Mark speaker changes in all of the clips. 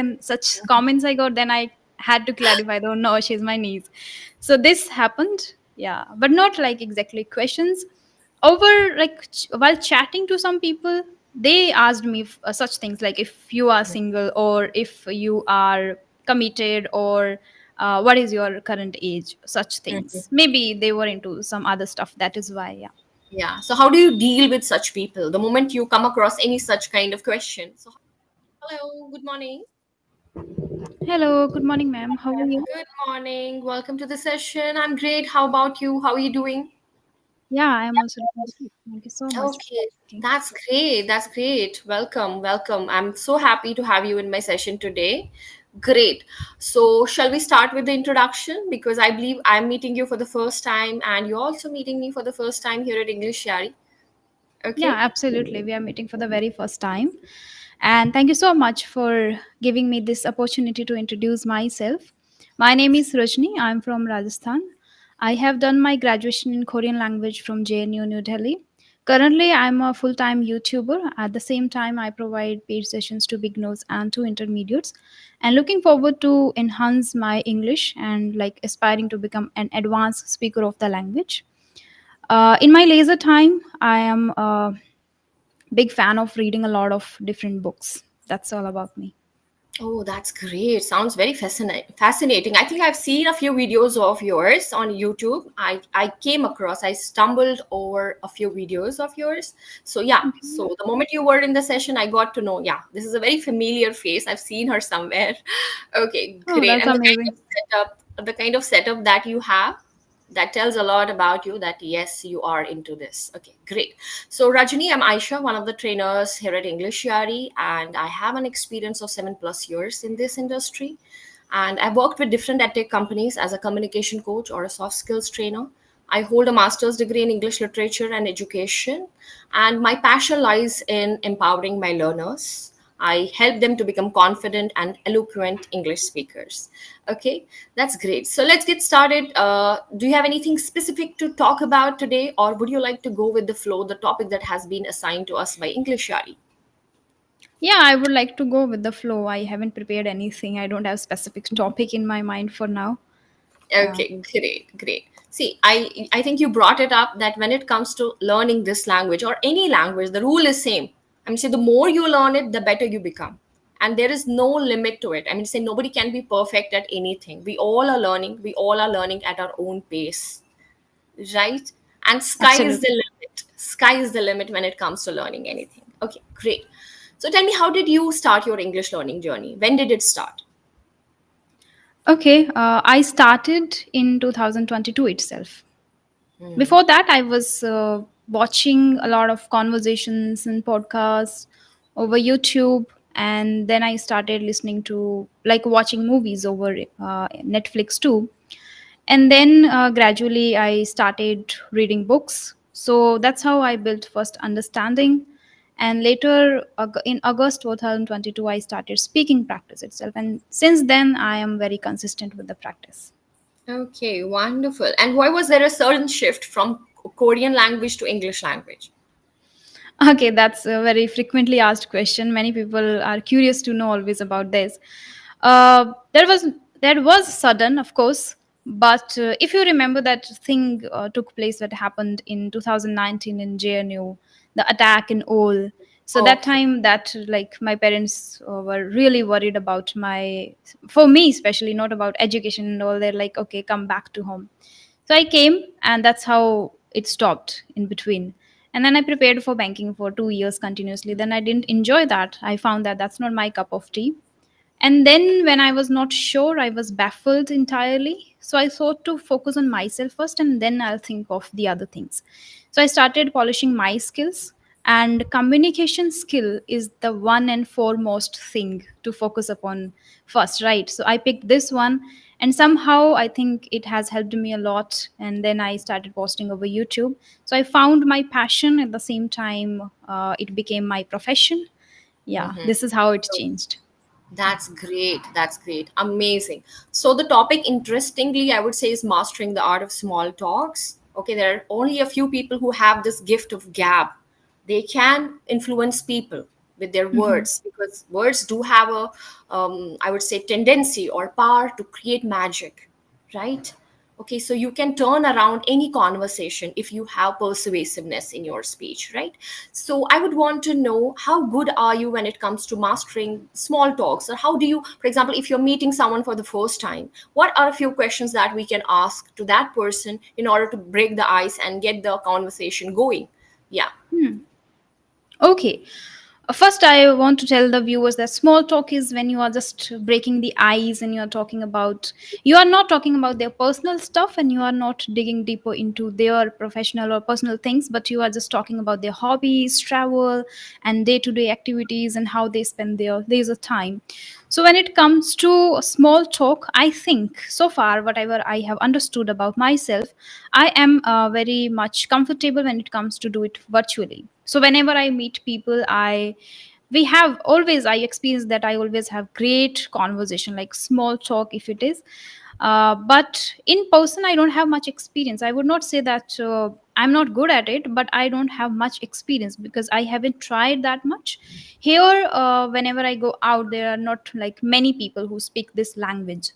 Speaker 1: when such comments I got, then I had to clarify, oh no, she's my niece. So this happened, yeah, but not like exactly questions. Over like while chatting to some people, they asked me such things like if you are single or if you are committed or what is your current age, such
Speaker 2: Mhm.
Speaker 1: things. Maybe they were into some other stuff. That is why, yeah.
Speaker 2: Yeah. So how do you deal with such people the moment you come across any such kind of question? So hello, good morning.
Speaker 1: Hello, good morning, ma'am. How are you?
Speaker 2: Good morning. Welcome to the session. I'm great. How about you? How are you doing?
Speaker 1: Yeah, I am also doing great. Thank you so much for
Speaker 2: Okay,
Speaker 1: asking.
Speaker 2: that's great. That's great. Welcome, welcome. I'm so happy to have you in my session today. Great. So, shall we start with the introduction? Because I believe I'm meeting you for the first time, and you're also meeting me for the first time here at English Shari.
Speaker 1: Yeah,
Speaker 2: Okay.
Speaker 1: absolutely. We are meeting for the very first time. And thank you so much for giving me this opportunity to introduce myself. My name is Rajni. I'm from Rajasthan. I have done my graduation in Korean language from JNU New Delhi. Currently, I'm a full time YouTuber. At the same time, I provide paid sessions to beginners and to intermediates. And looking forward to enhance my English and like aspiring to become an advanced speaker of the language. In my leisure time, I am a big fan of reading a lot of different books. That's all about me.
Speaker 2: Oh, that's great. Sounds very fascinating. I think I've seen a few videos of yours on YouTube. I came across, I stumbled over a few videos of yours. So yeah,
Speaker 1: Okay.
Speaker 2: so the moment you were in the session, I got to know, yeah, this is a very familiar face. I've seen her somewhere. Okay,
Speaker 1: Oh,
Speaker 2: great.
Speaker 1: that's
Speaker 2: And
Speaker 1: amazing.
Speaker 2: the kind of setup that you have, that tells a lot about you that yes, you are into this. Okay, great. So Rajni, I'm Aisha, one of the trainers here at English Yari, and I have an experience of 7+ years in this industry. And I've worked with different edtech companies as a communication coach or a soft skills trainer. I hold a master's degree in English literature and education, and my passion lies in empowering my learners. I help them to become confident and eloquent English speakers. Okay, that's great. So let's get started. Do you have anything specific to talk about today, or would you like to go with the flow, the topic that has been assigned to us by English Shari?
Speaker 1: Yeah, I would like to go with the flow. I haven't prepared anything. I don't have specific topic in my mind for now. Yeah.
Speaker 2: Okay, great, great. See, I think you brought it up that when it comes to learning this language or any language, the rule is same. I mean, say the more you learn it, the better you become, and there is no limit to it. I mean, say nobody can be perfect at anything. We all are learning. We all are learning at our own pace, right? And sky is the
Speaker 1: Absolutely.
Speaker 2: limit. Sky is the limit when it comes to learning anything. Okay, great. So tell me, how did you start your English learning journey? When did it start?
Speaker 1: Okay, I started in 2022 itself.
Speaker 2: Hmm.
Speaker 1: Before that, I was watching a lot of conversations and podcasts over YouTube, and then I started listening to like watching movies over Netflix too. And then gradually I started reading books. So that's how I built first understanding. And later in August 2022, I started speaking practice itself. And since then, I am very consistent with the practice.
Speaker 2: Okay, wonderful. And why was there a sudden shift from Korean language to English language?
Speaker 1: Okay, that's a very frequently asked question. Many people are curious to know always about this. There was sudden, of course, but if you remember that thing took place that happened in 2019 in JNU, the attack in Ol. So that
Speaker 2: Okay.
Speaker 1: time, that like my parents were really worried about my, for me especially, not about education and all. They're like, okay, come back to home. So I came, and that's how it stopped in between. And then I prepared for banking for 2 years continuously. Then I didn't enjoy that. I found that that's not my cup of tea. And then when I was not sure, I was baffled entirely. So I thought to focus on myself first, and then I'll think of the other things. So I started polishing my skills, and communication skill is the one and foremost thing to focus upon first, right? So I picked this one, and somehow I think it has helped me a lot. And then I started posting over YouTube. So I found my passion at the same time, it became my profession. Yeah,
Speaker 2: Mm-hmm.
Speaker 1: this is how it changed.
Speaker 2: That's great. That's great. Amazing. So the topic, interestingly, I would say, is mastering the art of small talks. Okay, there are only a few people who have this gift of gab. They can influence people with their
Speaker 1: Hmm.
Speaker 2: words, because words do have a, I would say, tendency or power to create magic, right? Okay, so you can turn around any conversation if you have persuasiveness in your speech, right? So I would want to know, how good are you when it comes to mastering small talks? Or how do you, for example, if you're meeting someone for the first time, what are a few questions that we can ask to that person in order to break the ice and get the conversation going? Yeah.
Speaker 1: Okay. First, I want to tell the viewers that small talk is when you are just breaking the ice and you are talking about, you are not talking about their personal stuff and you are not digging deeper into their professional or personal things, but you are just talking about their hobbies, travel, and day to day activities and how they spend their leisure time. So, when it comes to small talk, I think so far, whatever I have understood about myself, I am very much comfortable when it comes to do it virtually. So whenever I meet people, I experience that I always have great conversation, like small talk if it is. But in person, I don't have much experience. I would not say that I'm not good at it, but I don't have much experience because I haven't tried that much. Here, whenever I go out, there are not like many people who speak this language,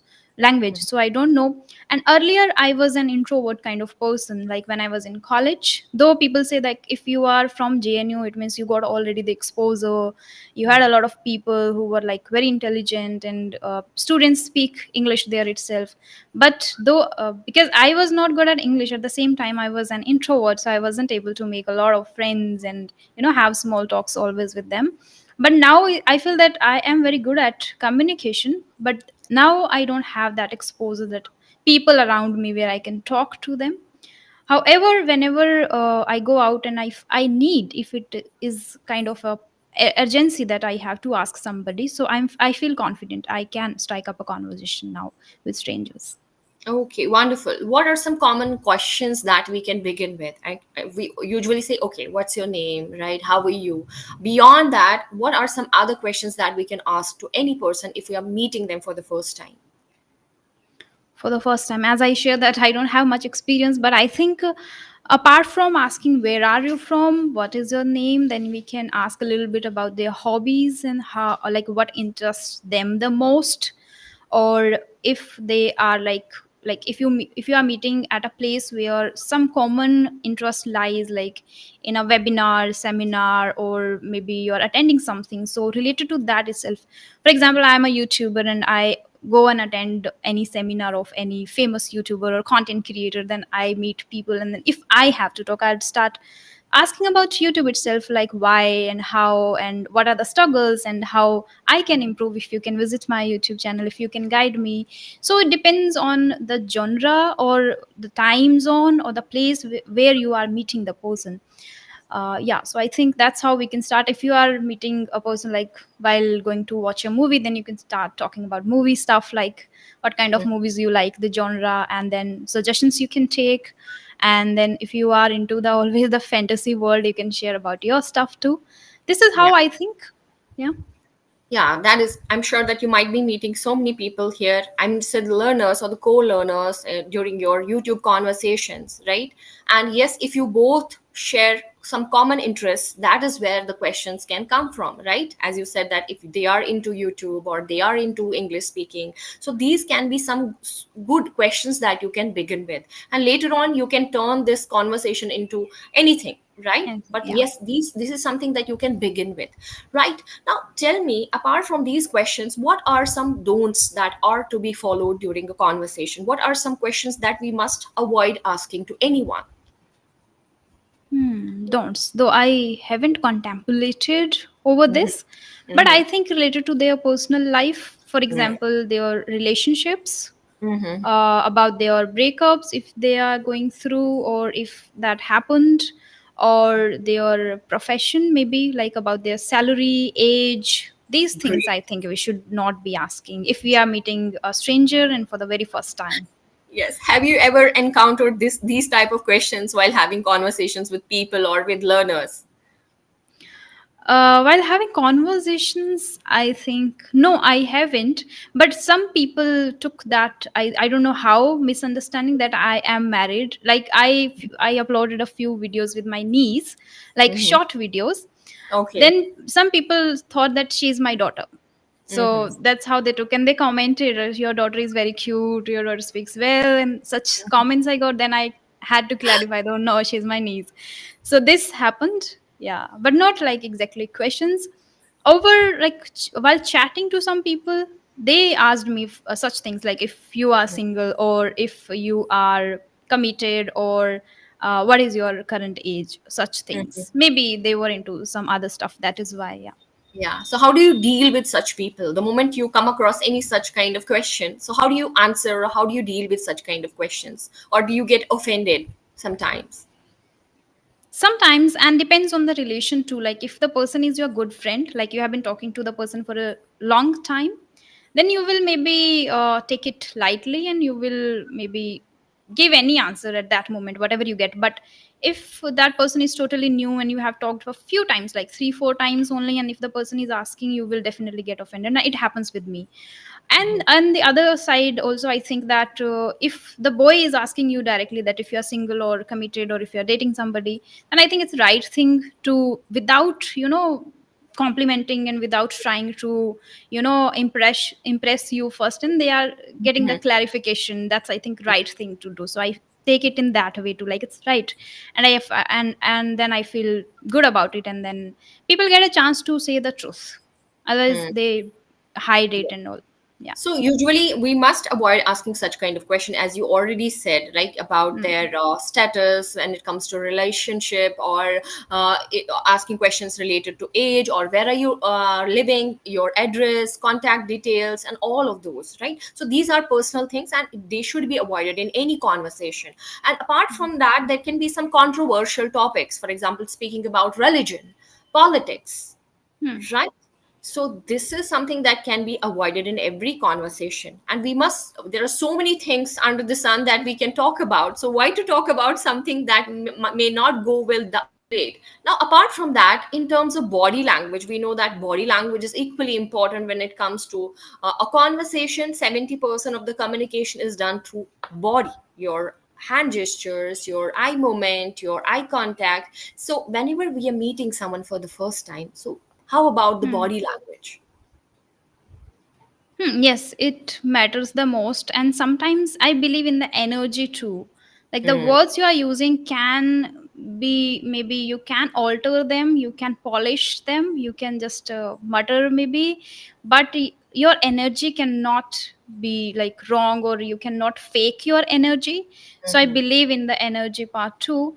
Speaker 1: so I don't know. And earlier I was an introvert kind of person, like when I was in college, though people say that if you are from JNU, it means you got already the exposure, you had a lot of people who were like very intelligent, and students speak English there itself. But though because I was not good at English, at the same time I was an introvert, so I wasn't able to make a lot of friends and have small talks always with them. But now I feel that I am very good at communication, but now I don't have that exposure, that people around me where I can talk to them. However, whenever I go out and I need, if it is kind of a urgency that I have to ask somebody, so I feel confident I can strike up a conversation now with strangers.
Speaker 2: Okay, wonderful. What are some common questions that we can begin with? We usually say, okay, what's your name, right? How are you? Beyond that, what are some other questions that we can ask to any person if we are meeting them for the first time?
Speaker 1: For the first time, as I share that I don't have much experience, but I think apart from asking where are you from, what is your name, then we can ask a little bit about their hobbies and how, or like what interests them the most. Or if they are like if you are meeting at a place where some common interest lies, like in a webinar, seminar, or maybe you're attending something so related to that itself. For example, I am a YouTuber and I go and attend any seminar of any famous YouTuber or content creator, then I meet people, and then if I have to talk, I'd start asking about YouTube itself, like why and how and what are the struggles and how I can improve. If you can visit my YouTube channel, if you can guide me. So it depends on the genre or the time zone or the place where you are meeting the person. Yeah, so I think that's how we can start. If you are meeting a person like while going to watch a movie, then you can start talking about movie stuff, like what kind of movies you like, the genre, and then suggestions you can take. And then if you are into the always the fantasy world, you can share about your stuff too. This is
Speaker 2: Yeah.
Speaker 1: how I think. Yeah.
Speaker 2: Yeah, that is, I'm sure that you might be meeting so many people here. I'm said learners or the co-learners during your YouTube conversations, right? And yes, if you both share some common interests, that is where the questions can come from, right? As you said, that if they are into YouTube or they are into English speaking, so these can be some good questions that you can begin with, and later on you can turn this conversation into anything, right?
Speaker 1: And
Speaker 2: But
Speaker 1: yeah.
Speaker 2: yes, these this is something that you can begin with, right? Now tell me, apart from these questions, what are some don'ts that are to be followed during a conversation? What are some questions that we must avoid asking to anyone?
Speaker 1: Don'ts. Though I haven't contemplated over this, but I think related to their personal life, for example, their relationships, about their breakups, if they are going through, or if that happened, or their profession, maybe like about their salary, age. These things
Speaker 2: Great.
Speaker 1: I think we should not be asking if we are meeting a stranger and for the very first time.
Speaker 2: Yes, have you ever encountered these type of questions while having conversations with people or with learners?
Speaker 1: While having conversations, I think no, I haven't. But some people took that, I don't know how, misunderstanding that I am married. Like I uploaded a few videos with my niece, like short videos.
Speaker 2: Okay.
Speaker 1: Then some people thought that she's my daughter.
Speaker 2: Mm-hmm.
Speaker 1: So that's how they took, and they commented, your daughter is very cute, your daughter speaks well, and such comments I got. Then I had to clarify, though, no, she's my niece. So this happened, yeah, but not like exactly questions. Over like while chatting to some people, they asked me such things like if you are single, or if you are committed, or what is your current age, such things. Maybe they were into some other stuff, that is why, yeah.
Speaker 2: Yeah. So how do you deal with such people? The moment you come across any such kind of question, so how do you answer or how do you deal with such kind of questions? Or do you get offended sometimes?
Speaker 1: Sometimes, and depends on the relation too. Like if the person is your good friend, like you have been talking to the person for a long time, then you will maybe take it lightly, and you will maybe give any answer at that moment, whatever you get. But if that person is totally new and you have talked a few times, like 3 4 times only, and if the person is asking, you will definitely get offended. Now, it happens with me. And on the other side also, I think that if the boy is asking you directly that if you're single or committed, or if you're dating somebody, then I think it's right thing to, without complimenting, and without trying to impress you first, and they are getting the
Speaker 2: Mhm.
Speaker 1: clarification, that's I think right thing to do. So I take it in that way too, like it's right. And and then I feel good about it, and then people get a chance to say the truth. Otherwise
Speaker 2: Mm.
Speaker 1: they hide it and all. Yeah.
Speaker 2: So usually we must avoid asking such kind of question, as you already said, right, about
Speaker 1: Hmm.
Speaker 2: their status when it comes to relationship, or asking questions related to age, or where are you living, your address, contact details, and all of those, right? So these are personal things, and they should be avoided in any conversation. And apart from that, there can be some controversial topics. For example, speaking about religion, politics,
Speaker 1: Hmm.
Speaker 2: right? So this is something that can be avoided in every conversation, and we must, there are so many things under the sun that we can talk about, so why to talk about something that may not go well that great. Now apart from that, in terms of body language, we know that body language is equally important when it comes to a conversation. 70% of the communication is done through body, your hand gestures, your eye movement, your eye contact. So whenever we are meeting someone for the first time, so how about the
Speaker 1: Hmm.
Speaker 2: body language?
Speaker 1: Yes, it matters the most. And sometimes I believe in the energy too. Like the
Speaker 2: Mm,
Speaker 1: words you are using can be, maybe you can alter them, you can polish them, you can just mutter maybe, but your energy cannot be like wrong, or you cannot fake your energy. So I
Speaker 2: mhm.
Speaker 1: believe in the energy part too.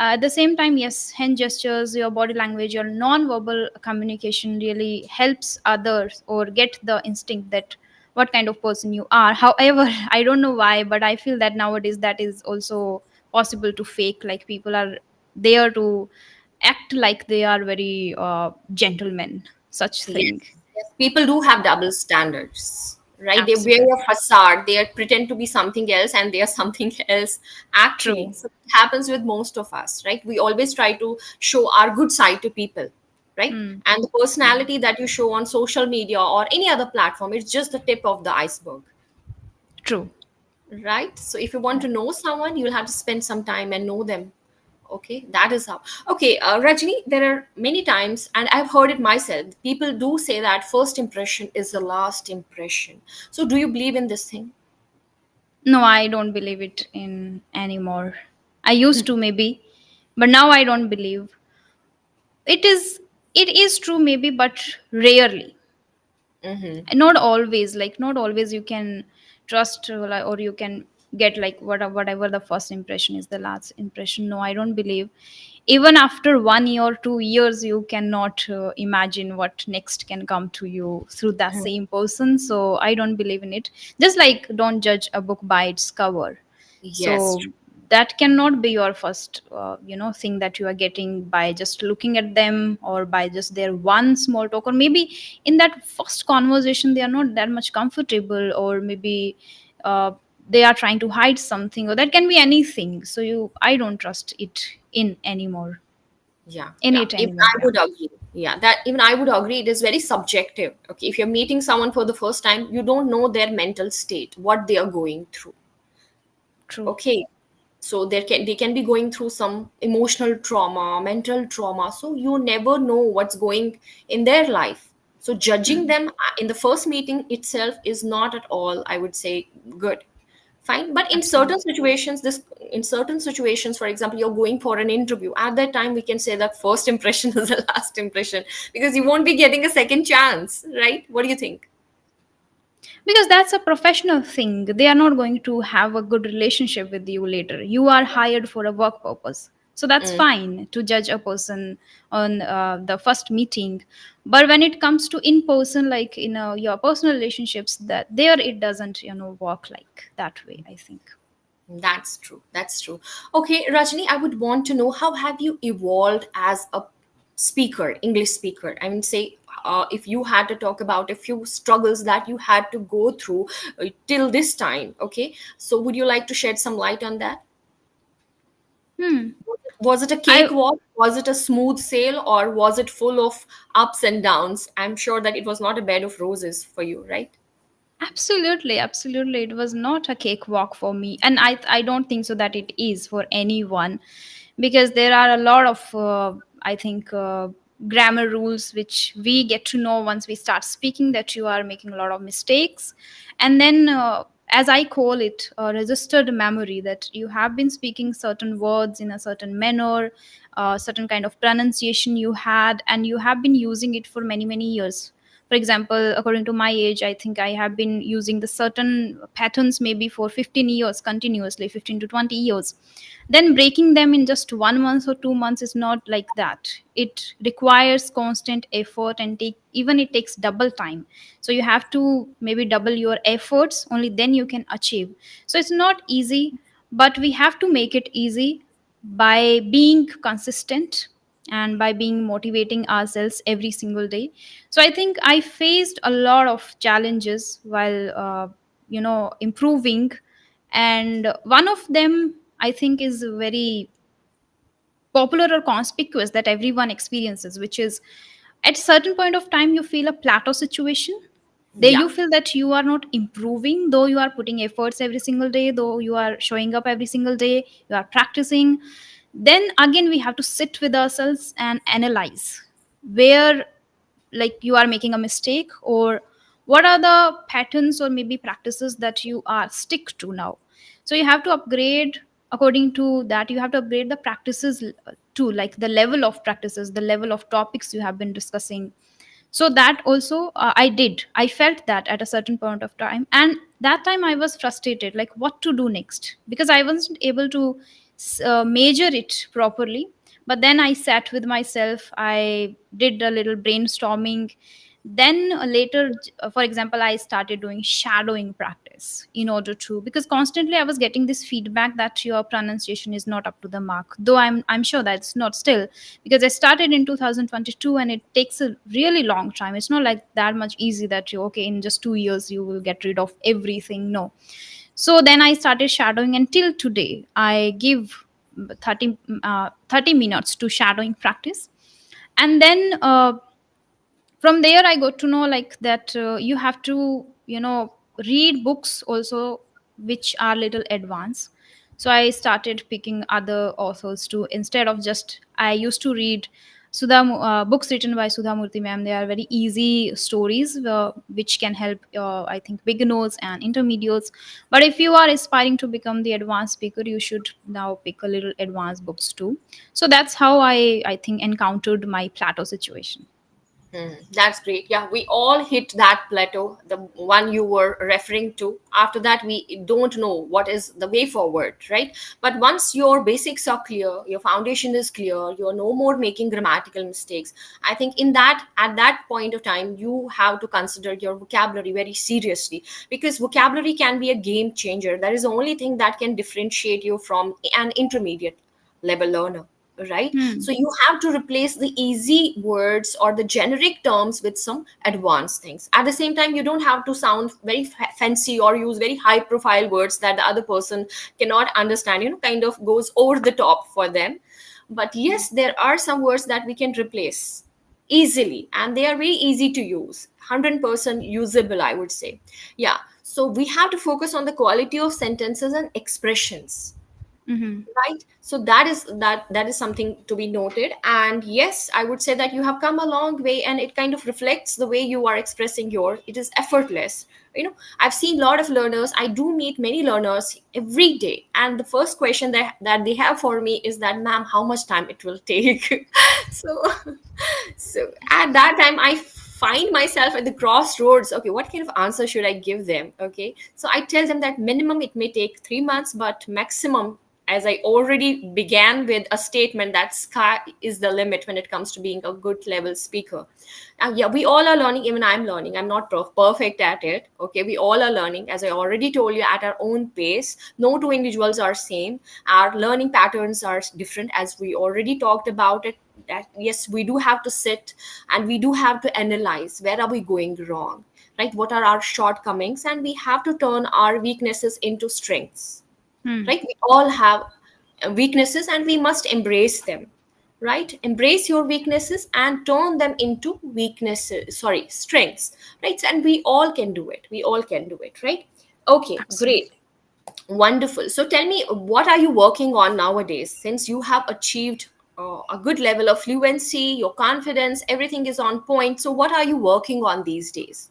Speaker 1: At the same time, yes, hand gestures, your body language, your non-verbal communication really helps others or get the instinct that what kind of person you are. However, I don't know why, but I feel that nowadays that is also possible to fake. Like people are there to act like they are very gentlemen, such
Speaker 2: Yes,
Speaker 1: thing.
Speaker 2: yes. People do have double standards, right? They wear
Speaker 1: Absolutely
Speaker 2: a facade, they pretend to be something else, and they are something else actually.
Speaker 1: true.
Speaker 2: So it happens with most of us, right? We always try to show our good side to people, right?
Speaker 1: Hmm.
Speaker 2: And the personality that you show on social media or any other platform is just the tip of the iceberg.
Speaker 1: True.
Speaker 2: Right, so if you want to know someone, you'll have to spend some time and know them. Okay, that is how. Okay, Rajni, there are many times, and I've heard it myself, people do say that first impression is the last impression. So do you believe in this thing?
Speaker 1: No, I don't believe it in anymore. I used to maybe, but now I don't believe. It is true maybe, but rarely.
Speaker 2: Mm-hmm.
Speaker 1: And not always, like not always you can trust, or you can get like whatever the first impression is the last impression. No, I don't believe. Even after 1 year or 2 years, you cannot imagine what next can come to you through that same person. So I don't believe in it. Just like don't judge a book by its cover.
Speaker 2: Yes.
Speaker 1: So that cannot be your first thing that you are getting by just looking at them, or by just their one small talk, or maybe in that first conversation they are not that much comfortable, or maybe uh, they are trying to hide something, or that can be anything. So I don't trust it in anymore,
Speaker 2: Yeah,
Speaker 1: in
Speaker 2: yeah,
Speaker 1: it
Speaker 2: even
Speaker 1: anymore.
Speaker 2: I
Speaker 1: Yeah.
Speaker 2: would agree. Yeah, that even I would agree, it is very subjective. Okay, if you're meeting someone for the first time, you don't know their mental state, what they are going through.
Speaker 1: True.
Speaker 2: Okay, So they can be going through some emotional trauma, mental trauma, so you never know what's going in their life. So judging
Speaker 1: Hmm.
Speaker 2: them in the first meeting itself is not at all, I would say, good. Fine, but in certain
Speaker 1: Absolutely.
Speaker 2: situations, this in certain situations, for example, you're going for an interview, at that time we can say that first impression is the last impression, because you won't be getting a second chance, right? What do you think?
Speaker 1: Because that's a professional thing. They are not going to have a good relationship with you later. You are hired for a work purpose, so that's
Speaker 2: Mm.
Speaker 1: fine to judge a person on the first meeting. But when it comes to in person, like your personal relationships, that there it doesn't work like that way, I think.
Speaker 2: That's true. That's true. Okay, Rajni, I would want to know, how have you evolved as a speaker, English speaker? I mean, say, if you had to talk about a few struggles that you had to go through till this time, okay? So, would you like to shed some light on that?
Speaker 1: Hmm.
Speaker 2: Was it a
Speaker 1: I
Speaker 2: cakewalk? Was it a smooth sail? Or was it full of ups and downs? I'm sure that it was not a bed of roses for you, right?
Speaker 1: Absolutely, absolutely. It was not a cakewalk for me, and I don't think so that it is for anyone, because there are a lot of I think grammar rules which we get to know once we start speaking, that you are making a lot of mistakes, and then as I call it, a registered memory, that you have been speaking certain words in a certain manner, certain kind of pronunciation you had, and you have been using it for many many years. For example, according to my age, I think I have been using the certain patterns maybe for 15 years continuously, 15 to 20 years. Then breaking them in just 1 month or 2 months is not like that. It requires constant effort, and take even it takes double time. So you have to maybe double your efforts, only then you can achieve. So it's not easy, but we have to make it easy by being consistent and by being motivating ourselves every single day. So I think I faced a lot of challenges while improving, and one of them I think is very popular or conspicuous that everyone experiences, which is at a certain point of time you feel a plateau situation. There
Speaker 2: Yeah.
Speaker 1: you feel that you are not improving, though you are putting efforts every single day, though you are showing up every single day, you are practicing. Then again we have to sit with ourselves and analyze where, like, you are making a mistake, or what are the patterns or maybe practices that you are stick to now. So you have to upgrade. According to that, you have to upgrade the practices to, like, the level of practices, the level of topics you have been discussing. So that also I felt that at a certain point of time, and that time I was frustrated, like what to do next, because I wasn't able to measure it properly. But then I sat with myself, I did a little brainstorming. Then later, for example, I started doing shadowing practice in order to, because constantly I was getting this feedback that your pronunciation is not up to the mark, though I'm sure that's not still, because I started in 2022 and it takes a really long time. It's not like that much easy that you, okay, in just 2 years you will get rid of everything. No. So then I started shadowing, until today I give 30 minutes to shadowing practice. And then from there I got to know, like, that you have to read books also which are little advanced. So I started picking other authors too, instead of just, I used to read books written by Sudha Murthy ma'am. They are very easy stories, which can help I think beginners and intermediates. But if you are aspiring to become the advanced speaker, you should now pick a little advanced books too. So that's how I think encountered my plateau situation.
Speaker 2: Hmm, that's great. Yeah, we all hit that plateau, the one you were referring to. After that, we don't know what is the way forward, right? But once your basics are clear, your foundation is clear, you're no more making grammatical mistakes. I think in that, at that point of time, you have to consider your vocabulary very seriously, because vocabulary can be a game changer. That is the only thing that can differentiate you from an intermediate level learner, right?
Speaker 1: Hmm.
Speaker 2: So you have to replace the easy words or the generic terms with some advanced things. At the same time, you don't have to sound very fancy or use very high profile words that the other person cannot understand, kind of goes over the top for them. But yes, there are some words that we can replace easily, and they are very easy to use, 100% usable, I would say. Yeah, so we have to focus on the quality of sentences and expressions.
Speaker 1: Mm-hmm.
Speaker 2: Right, so that is something to be noted. And yes, I would say that you have come a long way, and it kind of reflects the way you are expressing your, it is effortless. I've seen a lot of learners, I do meet many learners every day, and the first question that they have for me is that, ma'am, how much time it will take? so so at that time I find myself at the crossroads. Okay, what kind of answer should I give them? Okay, so I tell them that minimum it may take 3 months, but maximum, as I already began with a statement, that sky is the limit when it comes to being a good level speaker. Yeah, we all are learning. Even I'm learning. I'm not perfect at it. Okay, we all are learning, as I already told you, at our own pace. No two individuals are same. Our learning patterns are different, as we already talked about it. That yes, we do have to sit and we do have to analyze where are we going wrong, right? What are our shortcomings, and we have to turn our weaknesses into strengths,
Speaker 1: Hmm.
Speaker 2: right? We all have weaknesses and we must embrace them, right? Embrace your weaknesses and turn them into weaknesses, sorry, strengths, right? And we all can do it, we all can do it, right? Okay, great.
Speaker 1: Absolutely.
Speaker 2: Wonderful. So tell me, what are you working on nowadays, since you have achieved a good level of fluency, your confidence, everything is on point. So what are you working on these days?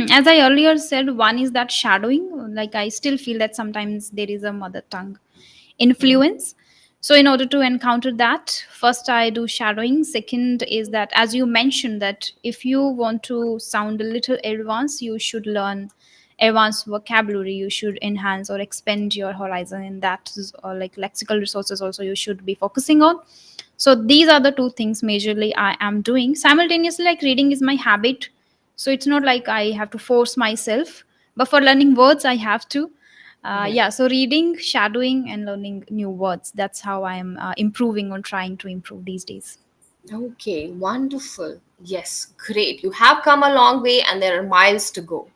Speaker 1: As I earlier said, one is that shadowing. Like I still feel that sometimes there is a mother tongue influence. So in order to encounter that, first I do shadowing. Second is that, as you mentioned, that if you want to sound a little advanced, you should learn advanced vocabulary. You should enhance or expand your horizon in that, or like lexical resources. Also, you should be focusing on. So these are the two things majorly I am doing simultaneously. Like reading is my habit, so it's not like I have to force myself, but for learning words I have to. Yeah, so reading, shadowing, and learning new words, that's how I am improving or trying to improve these days.
Speaker 2: Okay, wonderful. Yes, great. You have come a long way and there are miles to go,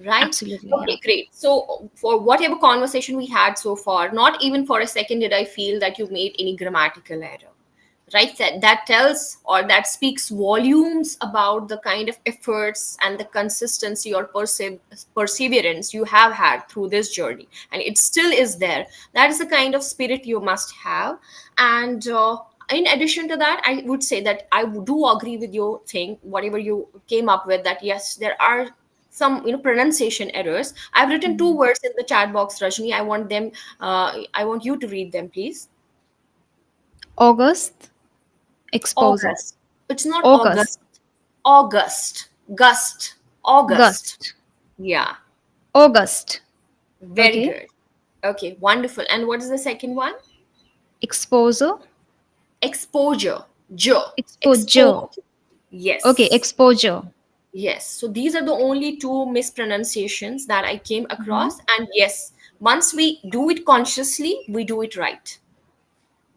Speaker 2: right?
Speaker 1: Absolutely, yeah.
Speaker 2: Okay, great. So, for whatever conversation we had so far, not even for a second did I feel that you made any grammatical error, right? That tells or that speaks volumes about the kind of efforts and the consistency or perseverance you have had through this journey, and it still is there. That is the kind of spirit you must have. And in addition to that, I would say that I do agree with your thing, whatever you came up with, that yes, there are some pronunciation errors. I've written two
Speaker 1: Mhm.
Speaker 2: words in the chat box, Rajni. I want them, I want you to read them, please.
Speaker 1: August, exposure.
Speaker 2: August. It's not August.
Speaker 1: August,
Speaker 2: August. Gust. August.
Speaker 1: gust,
Speaker 2: Yeah.
Speaker 1: August.
Speaker 2: Very
Speaker 1: Okay.
Speaker 2: good. Okay. Wonderful. And what is the second one?
Speaker 1: Exposure,
Speaker 2: Exposure. Jo.
Speaker 1: exposure.
Speaker 2: Expose.
Speaker 1: Okay,
Speaker 2: Yes.
Speaker 1: exposure.
Speaker 2: Yes. So these are the only two mispronunciations that I came
Speaker 1: Mhm.
Speaker 2: across. And yes, once we do it consciously, we do it right.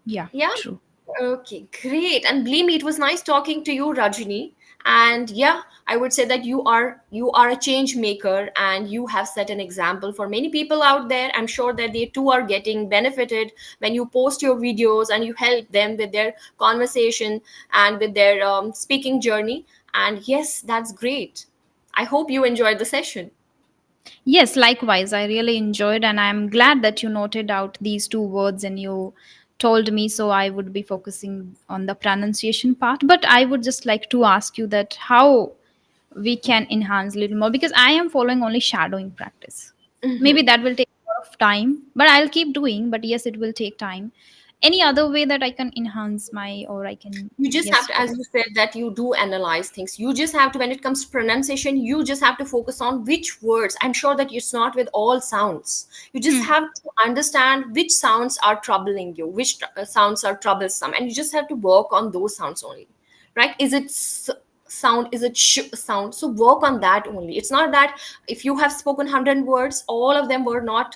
Speaker 1: Yeah,
Speaker 2: Yeah.
Speaker 1: true.
Speaker 2: Okay, great. And believe me, it was nice talking to you, Rajini. And yeah, I would say that you are a change maker and you have set an example for many people out there. I'm sure that they too are getting benefited when you post your videos and you help them with their conversation and with their speaking journey. And yes, that's great. I hope you enjoyed the session.
Speaker 1: Yes, likewise. I really enjoyed, and I'm glad that you noted out these two words and you told me, so I would be focusing on the pronunciation part. But I would just like to ask you that how we can enhance a little more, because I am following only shadowing practice. Maybe that will take a lot of time, but I'll keep doing. But yes, it will take time. Any other way that I can enhance my, or I can,
Speaker 2: You just have
Speaker 1: yes,
Speaker 2: to, as you
Speaker 1: focus?
Speaker 2: said, that you do analyze things. You just have to, when it comes to pronunciation, you just have to focus on which words. I'm sure that it's not with all sounds. You just
Speaker 1: Hmm.
Speaker 2: have to understand which sounds are troubling you, which sounds are troublesome, and you just have to work on those sounds only, right? Is it sound, is it sound? So work on that only. It's not that if you have spoken 100 words, all of them were not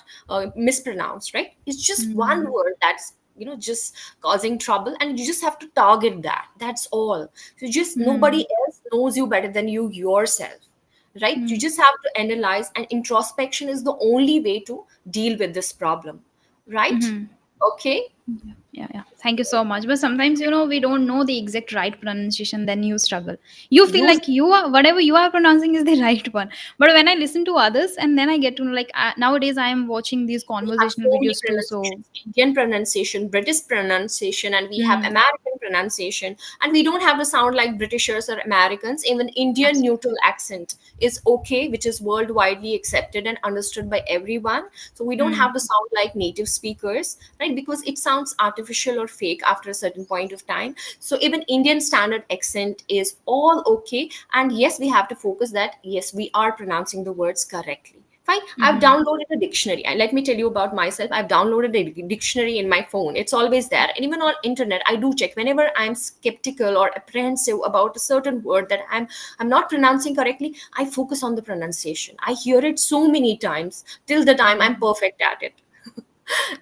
Speaker 2: mispronounced, right? It's just one
Speaker 1: Hmm.
Speaker 2: word that's just causing trouble, and you just have to target that. That's all. So just
Speaker 1: Hmm.
Speaker 2: nobody else knows you better than you yourself, right? You
Speaker 1: Hmm.
Speaker 2: just have to analyze, and introspection is the only way to deal with this problem, right?
Speaker 1: Hmm.
Speaker 2: Okay.
Speaker 1: Yeah, yeah. Thank you so much. But sometimes, we don't know the exact right pronunciation, then you struggle. You feel
Speaker 2: You
Speaker 1: like whatever you are pronouncing is the right one. But when I listen to others, and then I get to know, like, nowadays I am watching these
Speaker 2: We have
Speaker 1: conversational
Speaker 2: so many
Speaker 1: videos too. So,
Speaker 2: pronunciations: Indian pronunciation, British pronunciation, and we have
Speaker 1: hmm,
Speaker 2: American pronunciation. And we don't have to sound like Britishers or Americans. Even Indian
Speaker 1: absolutely.
Speaker 2: neutral accent is okay, which is worldwide accepted and understood by everyone. So we don't
Speaker 1: Hmm.
Speaker 2: have to sound like native speakers, right? Because it sounds artificial or fake after a certain point of time. So even Indian standard accent is all okay. And yes, we have to focus that, yes, we are pronouncing the words correctly. Fine. I've
Speaker 1: Hmm.
Speaker 2: downloaded a dictionary. And let me tell you about myself. I've downloaded a dictionary in my phone. It's always there. And even on internet, I do check whenever I'm skeptical or apprehensive about a certain word that I'm not pronouncing correctly. I focus on the pronunciation. I hear it so many times till the time I'm perfect at it.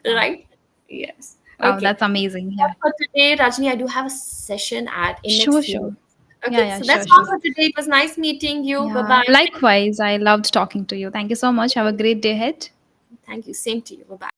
Speaker 1: Wow.
Speaker 2: Right? Yes.
Speaker 1: Wow,
Speaker 2: Okay.
Speaker 1: that's amazing.
Speaker 2: But
Speaker 1: Yeah.
Speaker 2: for today, Rajni, I do have a session at in next
Speaker 1: Sure,
Speaker 2: few
Speaker 1: sure.
Speaker 2: minutes.
Speaker 1: Yeah,
Speaker 2: Okay,
Speaker 1: yeah,
Speaker 2: so that's
Speaker 1: sure,
Speaker 2: all
Speaker 1: sure.
Speaker 2: for today. It was nice meeting you. Bye
Speaker 1: Yeah.
Speaker 2: bye.
Speaker 1: Likewise, I loved talking to you. Thank you so much. Have a great day ahead.
Speaker 2: Thank you. Same to you. Bye bye.